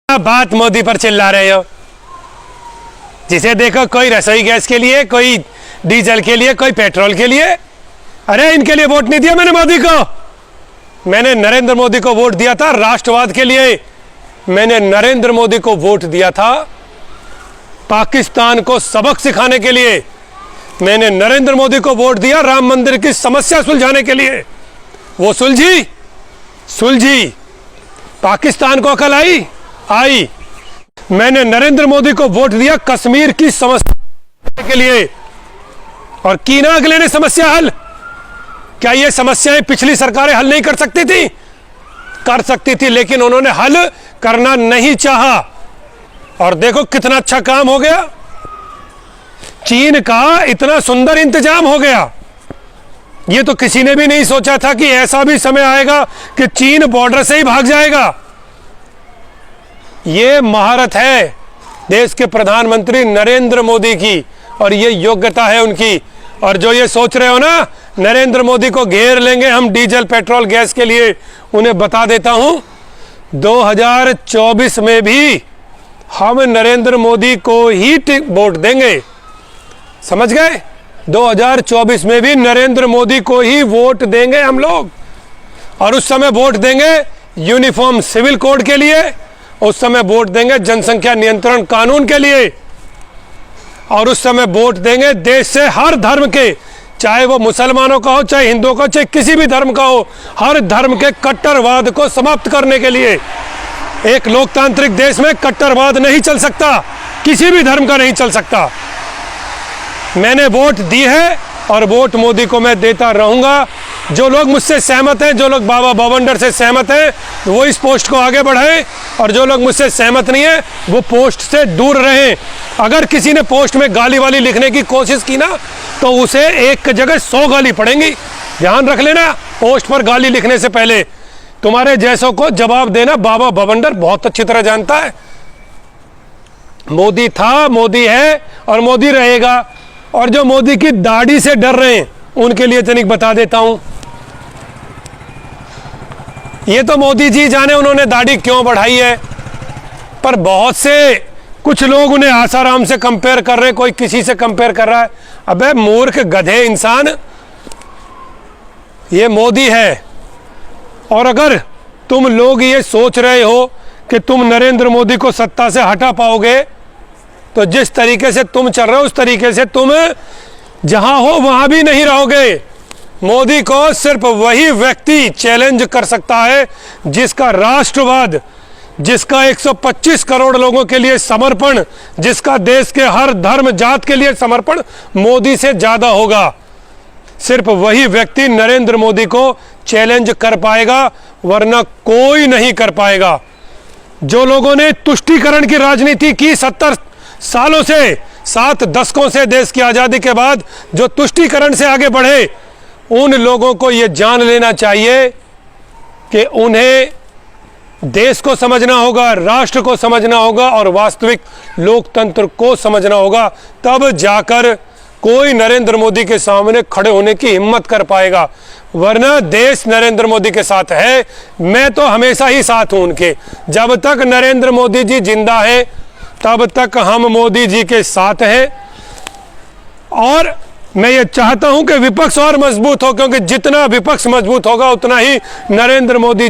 बात मोदी पर चिल्ला रहे हो। जिसे देखो कोई रसोई गैस के लिए, कोई डीजल के लिए, कोई पेट्रोल के लिए। अरे इनके लिए वोट नहीं दिया मैंने मोदी को। मैंने नरेंद्र मोदी को वोट दिया था राष्ट्रवाद के लिए। मैंने नरेंद्र मोदी को वोट दिया था पाकिस्तान को सबक सिखाने के लिए। मैंने नरेंद्र मोदी को वोट दिया राम मंदिर की समस्या सुलझाने के लिए। वो सुलझी। पाकिस्तान को अकल आई। मैंने नरेंद्र मोदी को वोट दिया कश्मीर की समस्या के लिए। और की ना अगले ने समस्या हल। क्या ये समस्याएं पिछली सरकारें हल नहीं कर सकती थी? कर सकती थी, लेकिन उन्होंने हल करना नहीं चाहा। और देखो कितना अच्छा काम हो गया। चीन का इतना सुंदर इंतजाम हो गया। ये तो किसी ने भी नहीं सोचा था कि ऐसा भी समय आएगा कि चीन बॉर्डर से ही भाग जाएगा। ये महारत है देश के प्रधानमंत्री नरेंद्र मोदी की, और ये योग्यता है उनकी। और जो ये सोच रहे हो ना नरेंद्र मोदी को घेर लेंगे हम डीजल पेट्रोल गैस के लिए, उन्हें बता देता हूं 2024 में भी हम नरेंद्र मोदी को ही वोट देंगे। समझ गए? 2024 में भी नरेंद्र मोदी को ही वोट देंगे हम लोग। और उस समय वोट देंगे यूनिफॉर्म सिविल कोड के लिए, उस समय वोट देंगे जनसंख्या नियंत्रण कानून के लिए, और उस समय वोट देंगे देश से हर धर्म के, चाहे वो मुसलमानों का हो, चाहे हिंदुओं का, चाहे किसी भी धर्म का हो, हर धर्म के कट्टरवाद को समाप्त करने के लिए। एक लोकतांत्रिक देश में कट्टरवाद नहीं चल सकता, किसी भी धर्म का नहीं चल सकता। मैंने वोट दी है और वोट मोदी को मैं देता रहूंगा। जो लोग मुझसे सहमत हैं, जो लोग बाबा भवंडर से सहमत हैं, वो इस पोस्ट को आगे बढ़ाएं, और जो लोग मुझसे सहमत नहीं है वो पोस्ट से दूर रहें। अगर किसी ने पोस्ट में गाली वाली लिखने की कोशिश की ना, तो उसे एक जगह 100 गाली पड़ेंगी। ध्यान रख लेना, पोस्ट पर गाली लिखने से पहले तुम्हारे जैसों को जवाब देना बाबा भवंडर बहुत अच्छी तरह जानता है। मोदी था, मोदी है और मोदी रहेगा। और जो मोदी की दाढ़ी से डर रहे हैं उनके लिए तनिक बता देता हूं। ये तो मोदी जी जाने उन्होंने दाढ़ी क्यों बढ़ाई है, पर बहुत से कुछ लोग उन्हें आसाराम से कंपेयर कर रहे हैं, कोई किसी से कंपेयर कर रहा है। अबे मूर्ख गधे इंसान, ये मोदी है। और अगर तुम लोग ये सोच रहे हो कि तुम नरेंद्र मोदी को सत्ता से हटा पाओगे, तो जिस तरीके से तुम चल रहे हो उस तरीके से तुम जहां हो वहां भी नहीं रहोगे। मोदी को सिर्फ वही व्यक्ति चैलेंज कर सकता है जिसका राष्ट्रवाद, जिसका 125 करोड़ लोगों के लिए समर्पण, जिसका देश के हर धर्म जात के लिए समर्पण मोदी से ज्यादा होगा। सिर्फ वही व्यक्ति नरेंद्र मोदी को चैलेंज कर पाएगा, वरना कोई नहीं कर पाएगा। जो लोगों ने तुष्टीकरण की राजनीति की 70 सालों से, 7 दशकों से, देश की आजादी के बाद जो तुष्टीकरण से आगे बढ़े, उन लोगों को यह जान लेना चाहिए कि उन्हें देश को समझना होगा, राष्ट्र को समझना होगा और वास्तविक लोकतंत्र को समझना होगा। तब जाकर कोई नरेंद्र मोदी के सामने खड़े होने की हिम्मत कर पाएगा। वरना देश नरेंद्र मोदी के साथ है। मैं तो हमेशा ही साथ हूं उनके। जब तक नरेंद्र मोदी जी जिंदा है तब तक हम मोदी जी के साथ हैं। और मैं ये चाहता हूं कि विपक्ष और मजबूत हो, क्योंकि जितना विपक्ष मजबूत होगा उतना ही नरेंद्र मोदी